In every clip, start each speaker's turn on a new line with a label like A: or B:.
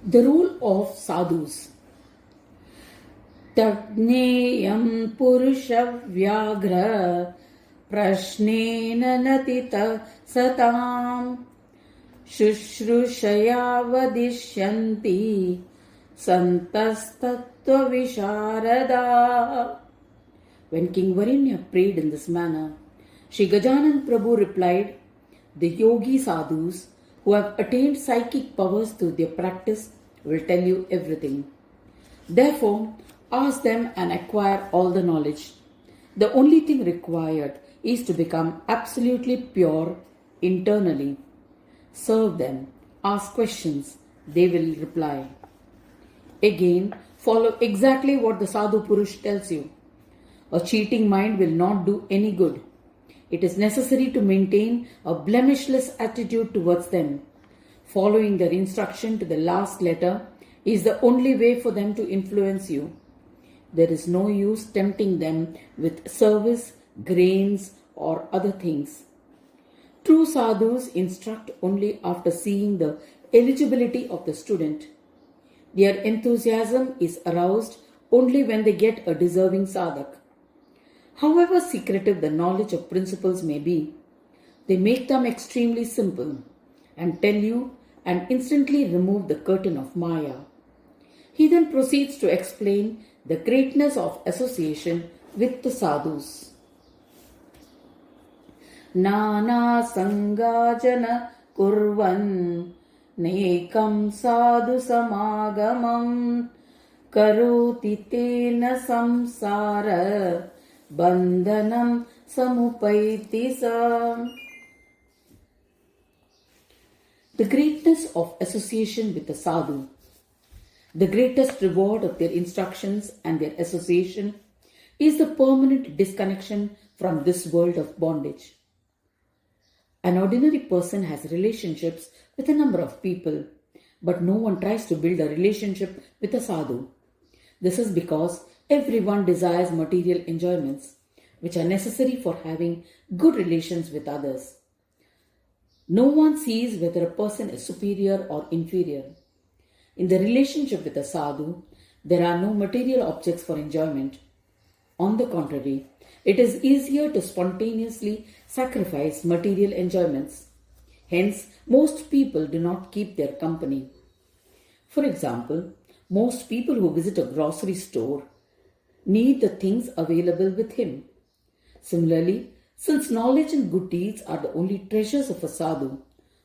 A: The role of sadhus. Tadneyam purusha vyagra prashnena natita satam shushrusaya vadishyanti santastattva visharada. When King Varinya prayed in this manner, Sri Gajanan Prabhu replied, "The yogi sadhus who have attained psychic powers through their practice will tell you everything. Therefore, ask them and acquire all the knowledge. The only thing required is to become absolutely pure internally. Serve them, ask questions, they will reply." Again, follow exactly what the Sadhu Purush tells you. A cheating mind will not do any good. It is necessary to maintain a blemishless attitude towards them. Following their instruction to the last letter is the only way for them to influence you. There is no use tempting them with service, grains, or other things. True sadhus instruct only after seeing the eligibility of the student. Their enthusiasm is aroused only when they get a deserving sadhak. However secretive the knowledge of principles may be, they make them extremely simple and tell you and instantly remove the curtain of Maya. He then proceeds to explain the greatness of association with the sadhus. Nana sangajana kurvan nekam sadhu samagamam karoti tena samsara bandhanam samupaiti sa. The greatness of association with the sadhu. The greatest reward of their instructions and their association is the permanent disconnection from this world of bondage. An ordinary person has relationships with a number of people, but no one tries to build a relationship with a sadhu. This is because everyone desires material enjoyments, which are necessary for having good relations with others. No one sees whether a person is superior or inferior. In the relationship with a sadhu, there are no material objects for enjoyment. On the contrary, it is easier to spontaneously sacrifice material enjoyments. Hence, most people do not keep their company. For example, most people who visit a grocery store need the things available with him. Similarly, since knowledge and good deeds are the only treasures of a sadhu,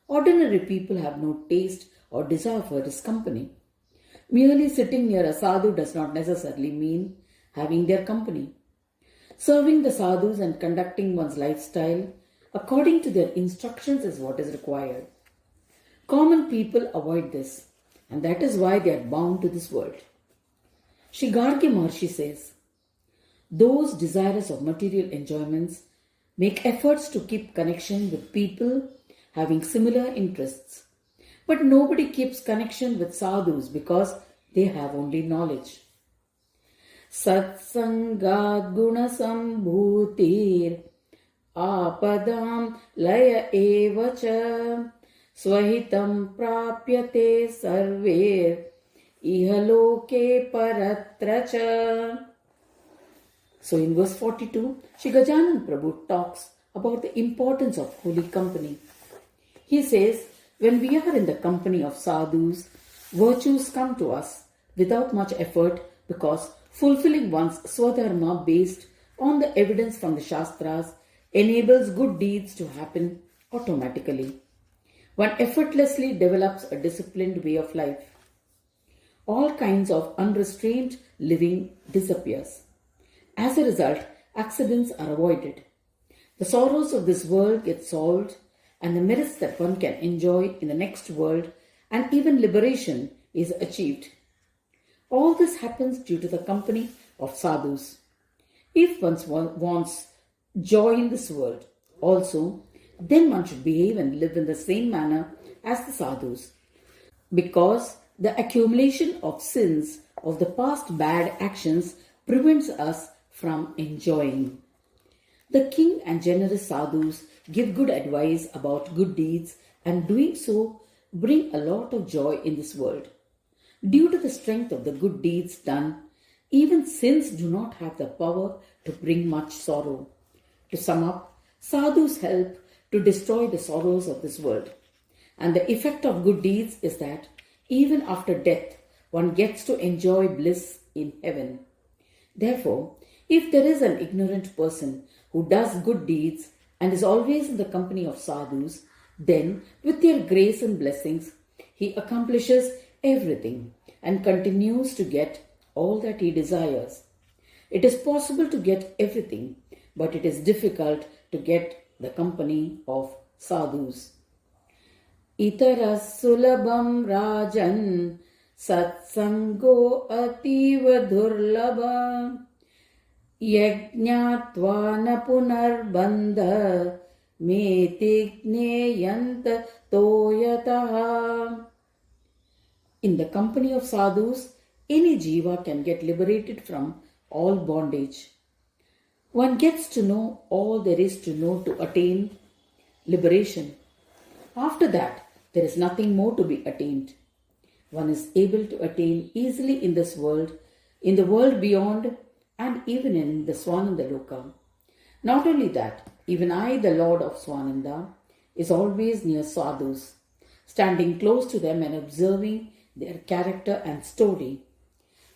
A: ordinary people have no taste or desire for his company. Merely sitting near a sadhu does not necessarily mean having their company. Serving the sadhus and conducting one's lifestyle according to their instructions is what is required. Common people avoid this, and that is why they are bound to this world. Sri Gargi Maharshi says, "Those desirous of material enjoyments make efforts to keep connection with people having similar interests. But nobody keeps connection with sadhus because they have only knowledge." Satsangat guna sambhutir apadam laya evacha swahitam prapyate sarver ihaloke paratracha. So in verse 42, Sri Gajanan Prabhu talks about the importance of holy company. He says, when we are in the company of sadhus, virtues come to us without much effort because fulfilling one's swadharma based on the evidence from the Shastras enables good deeds to happen automatically. One effortlessly develops a disciplined way of life. All kinds of unrestrained living disappears. As a result, accidents are avoided. The sorrows of this world get solved, and the merits that one can enjoy in the next world and even liberation is achieved. All this happens due to the company of sadhus. If one wants joy in this world also, then one should behave and live in the same manner as the sadhus, because the accumulation of sins of the past bad actions prevents us from enjoying. The king and generous sadhus give good advice about good deeds, and doing so bring a lot of joy in this world. Due to the strength of the good deeds done, even sins do not have the power to bring much sorrow. To sum up, sadhus help to destroy the sorrows of this world. And the effect of good deeds is that even after death, one gets to enjoy bliss in heaven. Therefore, if there is an ignorant person who does good deeds and is always in the company of sadhus, then with their grace and blessings, he accomplishes everything and continues to get all that he desires. It is possible to get everything, but it is difficult to get the company of sadhus. Itaras sulabam rajan satsango ativa durlabha yajñatva na punarbandha metigneyant toyataha. In the company of sadhus, any jiva can get liberated from all bondage. One gets to know all there is to know to attain liberation. After that, there is nothing more to be attained. One is able to attain easily in this world, in the world beyond, and even in the Swananda Loka. Not only that, even I, the Lord of Swananda, is always near sadhus, standing close to them and observing their character and story.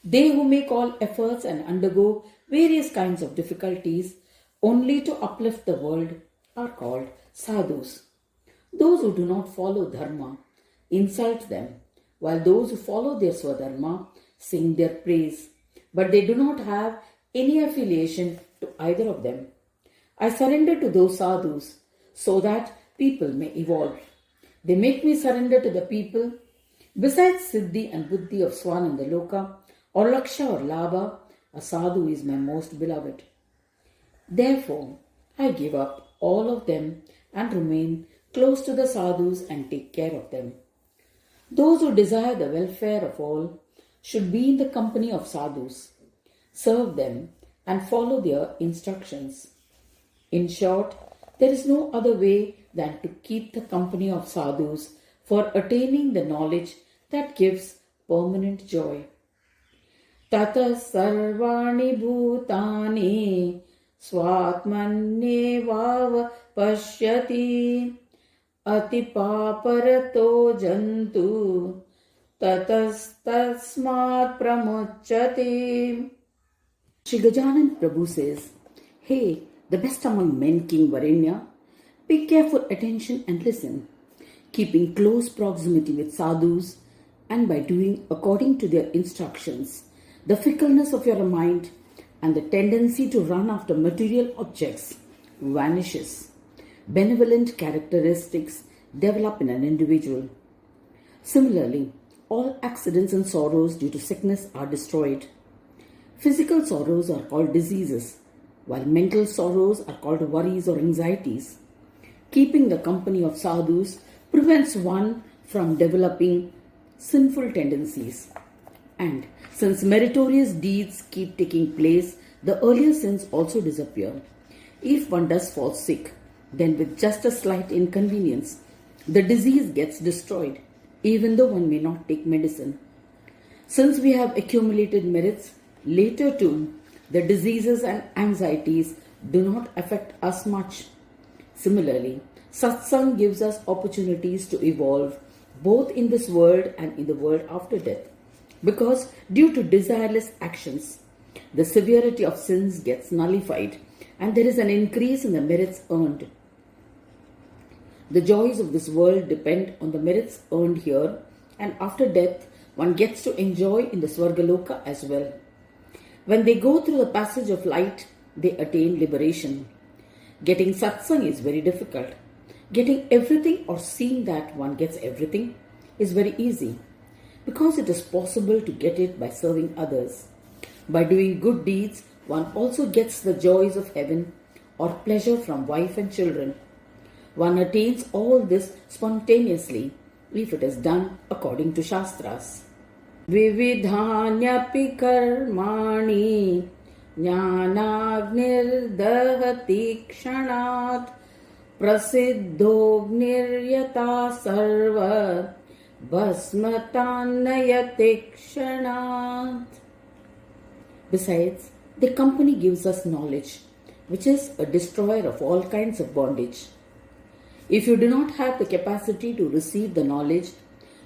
A: They who make all efforts and undergo various kinds of difficulties only to uplift the world are called sadhus. Those who do not follow Dharma insult them, while those who follow their Swadharma sing their praise, but they do not have any affiliation to either of them. I surrender to those sadhus so that people may evolve. They make me surrender to the people. Besides Siddhi and Buddhi of Swananda Loka, or Laksha or Labha, a sadhu is my most beloved. Therefore, I give up all of them and remain close to the sadhus and take care of them. Those who desire the welfare of all should be in the company of sadhus, serve them and follow their instructions. In short, there is no other way than to keep the company of sadhus for attaining the knowledge that gives permanent joy. Tata sarvani bhutani swatmanyevav pashyati atipaparato jantu tatastasmat pramuchyate. Shri Gajanan Prabhu says, Hey, the best among men, King Varenya, pay careful attention and listen, keeping close proximity with sadhus, and by doing according to their instructions, the fickleness of your mind and the tendency to run after material objects vanishes. Benevolent characteristics develop in an individual. Similarly, all accidents and sorrows due to sickness are destroyed. Physical sorrows are called diseases, while mental sorrows are called worries or anxieties. Keeping the company of sadhus prevents one from developing sinful tendencies. And since meritorious deeds keep taking place, the earlier sins also disappear. If one does fall sick, then with just a slight inconvenience, the disease gets destroyed, even though one may not take medicine. Since we have accumulated merits, later too, the diseases and anxieties do not affect us much. Similarly, Satsang gives us opportunities to evolve both in this world and in the world after death. Because due to desireless actions, the severity of sins gets nullified and there is an increase in the merits earned. The joys of this world depend on the merits earned here, and after death, one gets to enjoy in the Swargaloka as well. When they go through the passage of light, they attain liberation. Getting satsang is very difficult. Getting everything or seeing that one gets everything is very easy, because it is possible to get it by serving others. By doing good deeds, one also gets the joys of heaven or pleasure from wife and children. One attains all this spontaneously if it is done according to Shastras. Vividhanyapi karmani jnanagnir kshanat prasiddho gniryata sarva Basmatannayate kshanat. Besides, the company gives us knowledge, which is a destroyer of all kinds of bondage. If you do not have the capacity to receive the knowledge,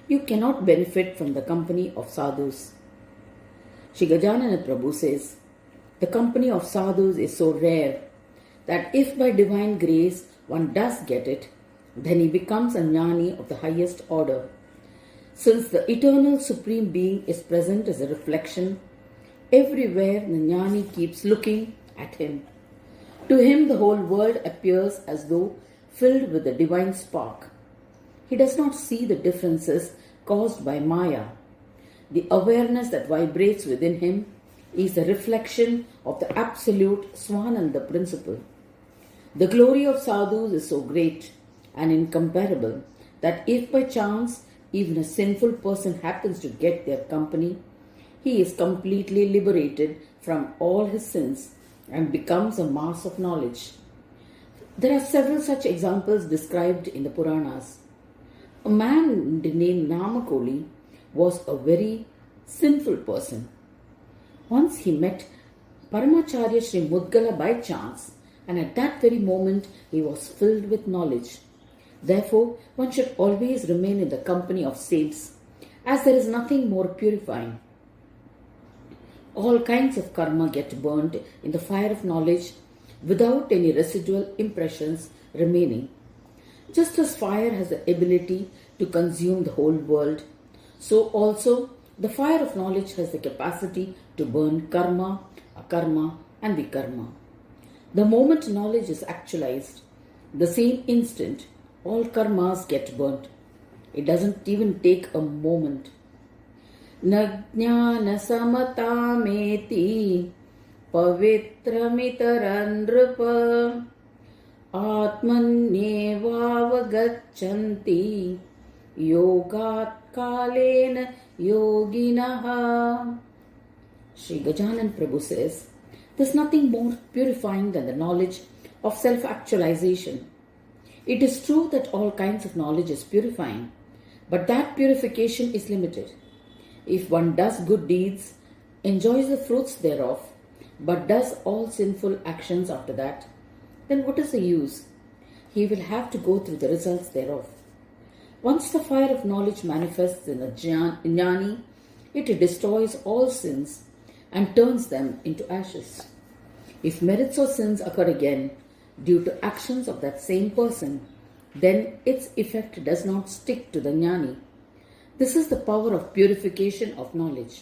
A: you cannot benefit from the company of sadhus. Shri Gajanana Prabhu says, the company of sadhus is so rare that if by divine grace one does get it, then he becomes a jnani of the highest order. Since the eternal Supreme Being is present as a reflection, everywhere the jnani keeps looking at him. To him the whole world appears as though filled with the divine spark. He does not see the differences caused by Maya. The awareness that vibrates within him is the reflection of the absolute Swananda principle. The glory of sadhus is so great and incomparable that if by chance even a sinful person happens to get their company, he is completely liberated from all his sins and becomes a mass of knowledge. There are several such examples described in the Puranas. A man named Namakoli was a very sinful person. Once he met Paramacharya Sri Mudgala by chance, and at that very moment he was filled with knowledge. Therefore, one should always remain in the company of saints, as there is nothing more purifying. All kinds of karma get burnt in the fire of knowledge without any residual impressions remaining. Just as fire has the ability to consume the whole world, so also the fire of knowledge has the capacity to burn karma, akarma, and vikarma. The moment knowledge is actualized, the same instant, all karmas get burnt. It doesn't even take a moment. Najnana samatameti pavitramitaranrupa atmanyevavagachanti yogat kalena yoginaha. Shri Gajanan Prabhu says, there's nothing more purifying than the knowledge of self-actualization. It is true that all kinds of knowledge is purifying, but that purification is limited. If one does good deeds, enjoys the fruits thereof, but does all sinful actions after that, then what is the use? He will have to go through the results thereof. Once the fire of knowledge manifests in a jnani, it destroys all sins and turns them into ashes. If merits or sins occur again due to actions of that same person, then its effect does not stick to the jnani. This is the power of purification of knowledge.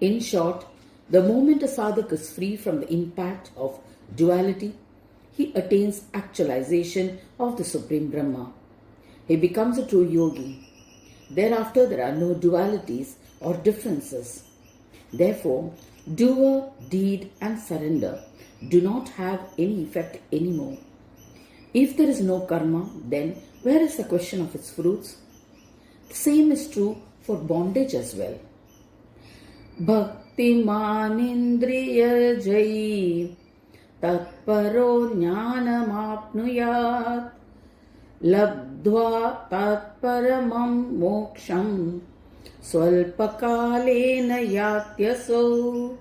A: In short, the moment a sadhak is free from the impact of duality, he attains actualization of the Supreme Brahma. He becomes a true yogi. Thereafter, there are no dualities or differences. Therefore, doer, deed, and surrender do not have any effect anymore. If there is no karma, then where is the question of its fruits? The same is true for bondage as well. Bhakti manindriya jai tatparo jnanam apnuyat labdva tatparamam moksham swalpakalena yatyaso.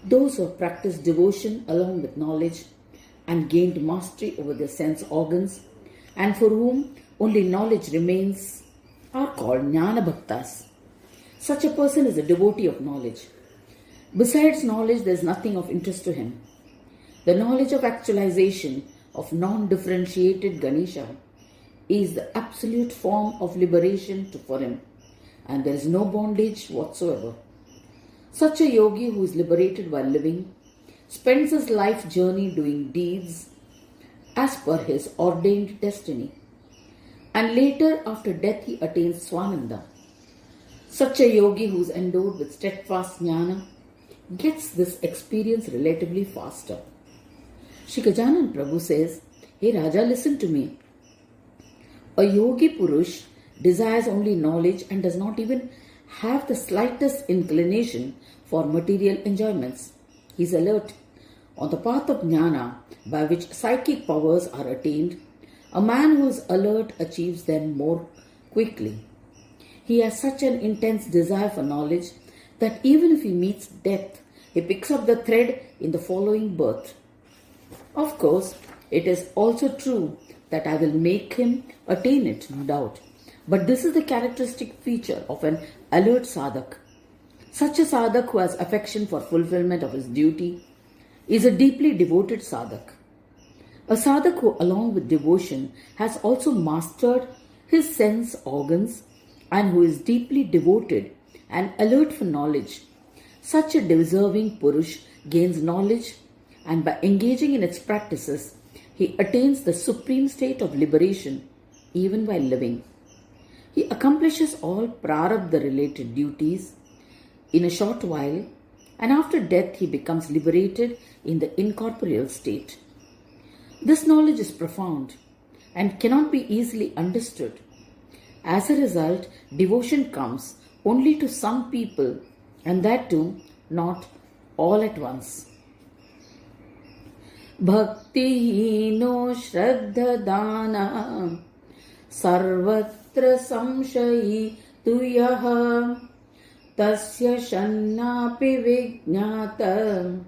A: Those who have practiced devotion along with knowledge and gained mastery over their sense organs, and for whom only knowledge remains, are called Jnana Bhaktas. Such a person is a devotee of knowledge. Besides knowledge, there is nothing of interest to him. The knowledge of actualization of non-differentiated Ganesha is the absolute form of liberation for him, and there is no bondage whatsoever. Such a yogi who is liberated while living spends his life journey doing deeds as per his ordained destiny, and later after death he attains Swananda. Such a yogi who is endowed with steadfast jnana gets this experience relatively faster. Shri Gajanan Prabhu says, "Hey Raja, listen to me. A yogi Purush desires only knowledge and does not even have the slightest inclination for material enjoyments. He is alert. On the path of jnana, by which psychic powers are attained, A man who is alert achieves them more quickly. He has such an intense desire for knowledge that even if he meets death, he picks up the thread in the following birth. Of course, it is also true that I will make him attain it, no doubt. But this is the characteristic feature of an alert sadhak. Such a sadhak who has affection for fulfillment of his duty is a deeply devoted sadhak. A sadhak who, along with devotion, has also mastered his sense organs and who is deeply devoted and alert for knowledge. Such a deserving Purush gains knowledge, and by engaging in its practices, he attains the supreme state of liberation even while living. He accomplishes all prarabdha related duties in a short while, and after death he becomes liberated in the incorporeal state. This knowledge is profound and cannot be easily understood. As a result, devotion comes only to some people, and that too not all at once. Bhakti hino shraddha dana sarvatra samshayi tuyaha tasya shannapi vijnata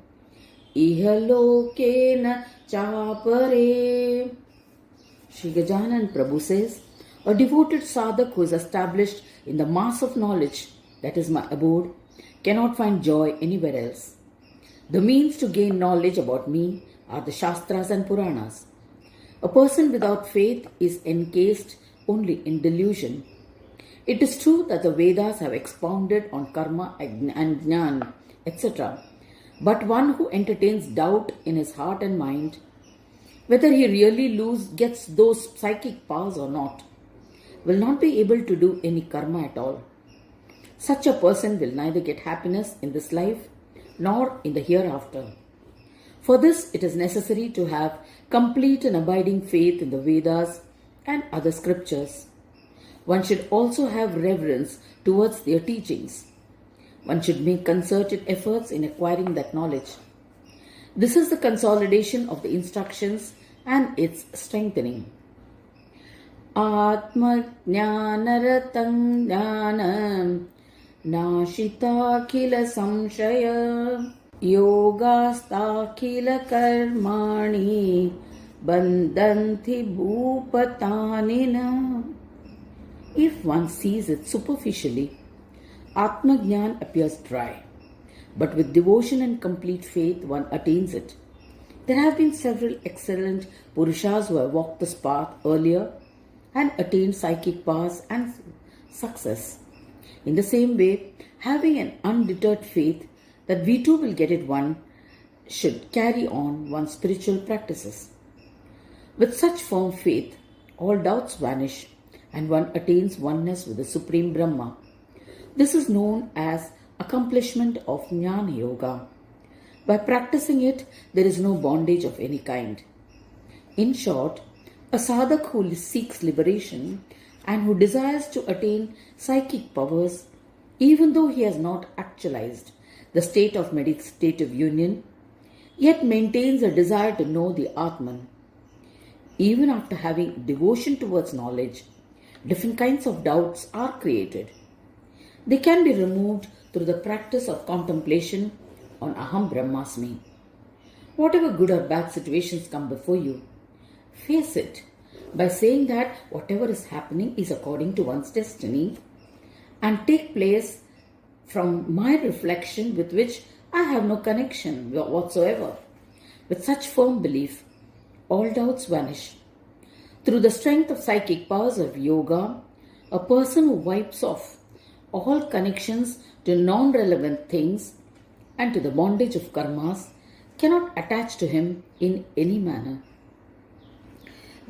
A: ihalokena chapare. Shri Gajanan Prabhu says, a devoted sadhak who is established in the mass of knowledge, that is my abode, cannot find joy anywhere else. The means to gain knowledge about me are the Shastras and Puranas. A person without faith is encased only in delusion. It is true that the Vedas have expounded on karma and jnana, etc. But one who entertains doubt in his heart and mind, whether he really gets those psychic powers or not, will not be able to do any karma at all. Such a person will neither get happiness in this life nor in the hereafter. For this, it is necessary to have complete and abiding faith in the Vedas and other scriptures. One should also have reverence towards their teachings. One should make concerted efforts in acquiring that knowledge. This is the consolidation of the instructions and its strengthening. Atma jnanaratam jnanam nashita khila samshaya yogasthakila karmani bandhanti bhupatanina. If one sees it superficially, Atma Jnana appears dry, but with devotion and complete faith one attains it. There have been several excellent Purushas who have walked this path earlier and attained psychic powers and success. In the same way, having an undeterred faith that we too will get it, one should carry on one's spiritual practices. With such firm faith, all doubts vanish and one attains oneness with the Supreme Brahma. This is known as accomplishment of Jnana Yoga. By practicing it, there is no bondage of any kind. In short, a sadhak who seeks liberation and who desires to attain psychic powers, even though he has not actualized the state of meditative union, yet maintains a desire to know the Atman. Even after having devotion towards knowledge, different kinds of doubts are created. They can be removed through the practice of contemplation on Aham Brahmasmi. Whatever good or bad situations come before you, face it by saying that whatever is happening is according to one's destiny and take place from my reflection with which I have no connection whatsoever. With such firm belief, all doubts vanish. Through the strength of psychic powers of yoga, a person who wipes off all connections to non-relevant things and to the bondage of karmas cannot attach to him in any manner.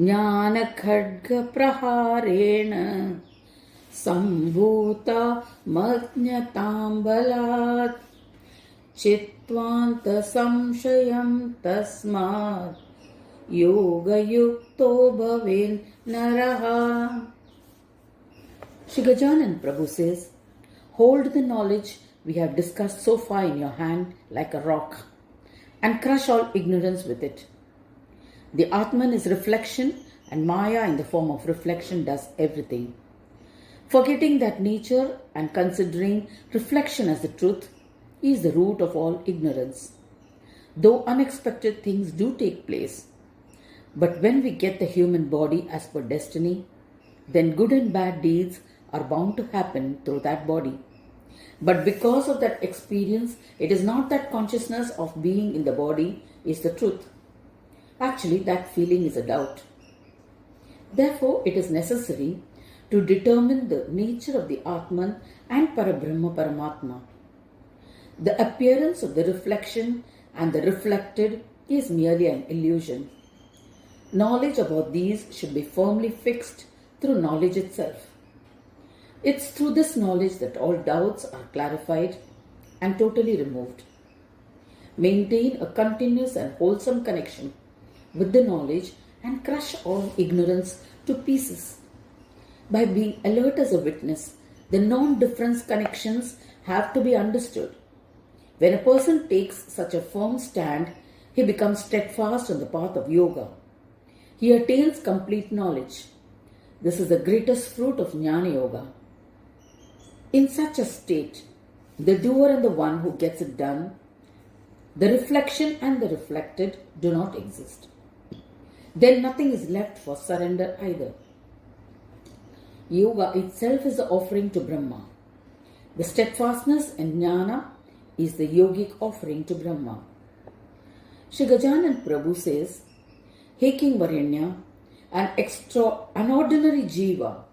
A: Jnana khadga praharena sambhuta magnatam balat chitvanta samshayam tasmat yoga yukto bhavin naraha. Shri Gajanan Prabhu says, hold the knowledge we have discussed so far in your hand like a rock and crush all ignorance with it. The Atman is reflection and Maya in the form of reflection does everything. Forgetting that nature and considering reflection as the truth is the root of all ignorance. Though unexpected things do take place, but when we get the human body as per destiny, then good and bad deeds are bound to happen through that body. But because of that experience, it is not that consciousness of being in the body is the truth. Actually, that feeling is a doubt. Therefore, it is necessary to determine the nature of the Atman and Parabrahma Paramatma. The appearance of the reflection and the reflected is merely an illusion. Knowledge about these should be firmly fixed through knowledge itself. It's through this knowledge that all doubts are clarified and totally removed. Maintain a continuous and wholesome connection with the knowledge and crush all ignorance to pieces. By being alert as a witness, the non-difference connections have to be understood. When a person takes such a firm stand, he becomes steadfast on the path of yoga. He attains complete knowledge. This is the greatest fruit of Jnana Yoga. In such a state, the doer and the one who gets it done, the reflection and the reflected do not exist. Then nothing is left for surrender either. Yoga itself is the offering to Brahma. The steadfastness in Jnana is the yogic offering to Brahma. Shri Gajanan Prabhu says, "Hey King Varanya, an unordinary jiva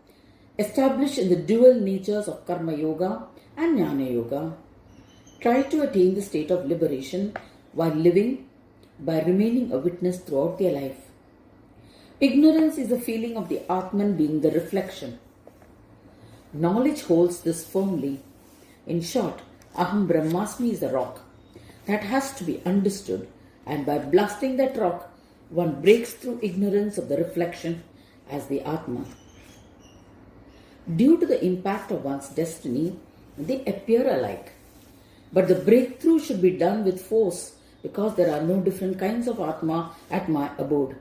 A: established in the dual natures of Karma Yoga and Jnana Yoga, try to attain the state of liberation while living by remaining a witness throughout their life. Ignorance is the feeling of the Atman being the reflection. Knowledge holds this firmly. In short, Aham Brahmasmi is the rock that has to be understood, and by blasting that rock, one breaks through ignorance of the reflection as the Atma. Due to the impact of one's destiny, they appear alike. But the breakthrough should be done with force because there are no different kinds of Atma at my abode.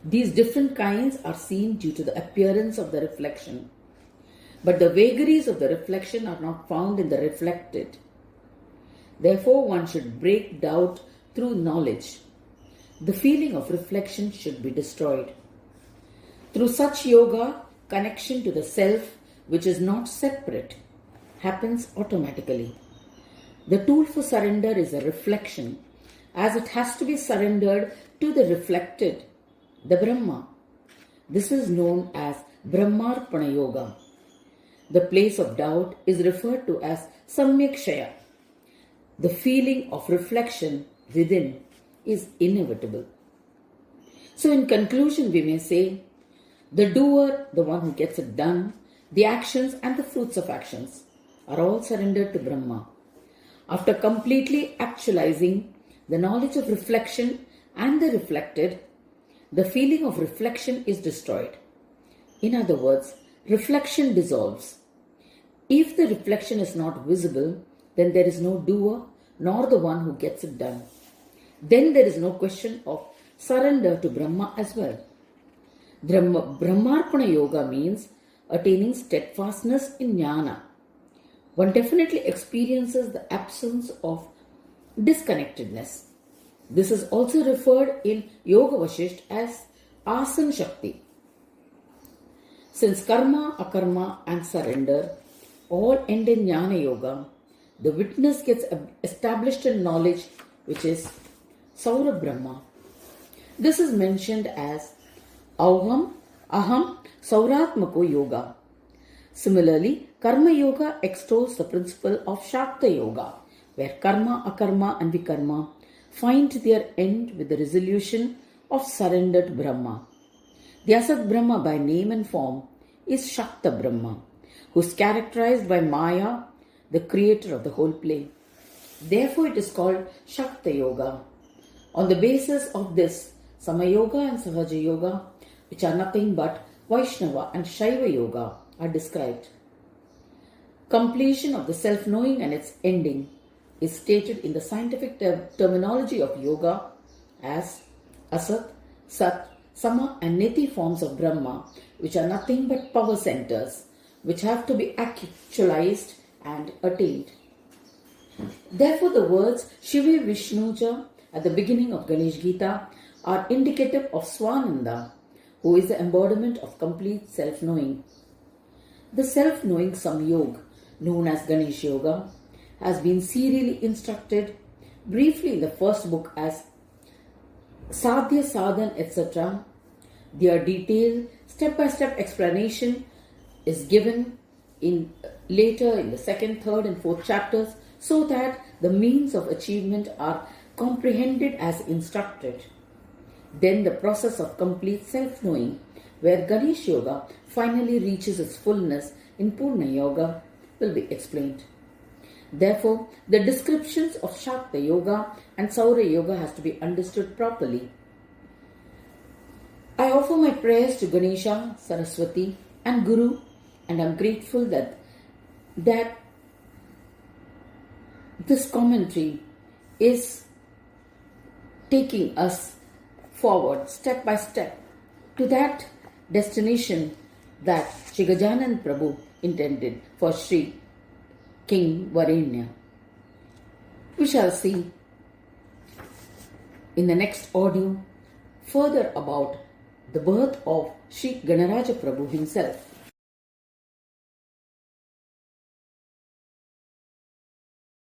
A: These different kinds are seen due to the appearance of the reflection. But the vagaries of the reflection are not found in the reflected. Therefore, one should break doubt through knowledge. The feeling of reflection should be destroyed. Through such yoga, connection to the self, which is not separate, happens automatically. The tool for surrender is a reflection, as it has to be surrendered to the reflected, the Brahma. This is known as Brahmarpana Yoga. The place of doubt is referred to as Samyakshaya. The feeling of reflection within is inevitable. So in conclusion, we may say, the doer, the one who gets it done, the actions and the fruits of actions are all surrendered to Brahma. After completely actualizing the knowledge of reflection and the reflected, the feeling of reflection is destroyed. In other words, reflection dissolves. If the reflection is not visible, then there is no doer nor the one who gets it done. Then there is no question of surrender to Brahma as well. Brahmarpana Yoga means attaining steadfastness in Jnana. One definitely experiences the absence of disconnectedness. This is also referred in Yoga Vasishtha as Asan Shakti. Since karma, akarma and surrender all end in Jnana Yoga, the witness gets established in knowledge, which is Saura Brahma. This is mentioned as Aham Sauratmako Yoga. Similarly, Karma Yoga extols the principle of Shakta Yoga, where karma, akarma and vikarma find their end with the resolution of surrendered Brahma. The Asat Brahma by name and form is Shakta Brahma, who is characterized by Maya, the creator of the whole play. Therefore, it is called Shakta Yoga. On the basis of this, Sama Yoga and Sahaja Yoga, which are nothing but Vaishnava and Shaiva Yoga, are described. Completion of the self-knowing and its ending is stated in the scientific terminology of yoga as Asat, Sat, Sama and Niti forms of Brahma, which are nothing but power centers, which have to be actualized and attained. Therefore, the words Shiva Vishnuja at the beginning of Ganesh Gita are indicative of Swananda, who is the embodiment of complete self-knowing. The self-knowing Samyog, known as Ganesh Yoga, has been serially instructed briefly in the first book as Sadhya, Sadhan, etc. Their detailed step-by-step explanation is given later in the second, third and fourth chapters, so that the means of achievement are comprehended as instructed. Then the process of complete self-knowing, where Ganesh Yoga finally reaches its fullness in Purna Yoga, will be explained. Therefore, the descriptions of Shakta Yoga and Saura Yoga has to be understood properly. I offer my prayers to Ganesha, Saraswati and Guru, and I'm grateful that this commentary is taking us forward step by step to that destination that Shri Gajanan Prabhu intended for Shri King Varenya. We shall see in the next audio further about the birth of Shri Ganaraja Prabhu himself.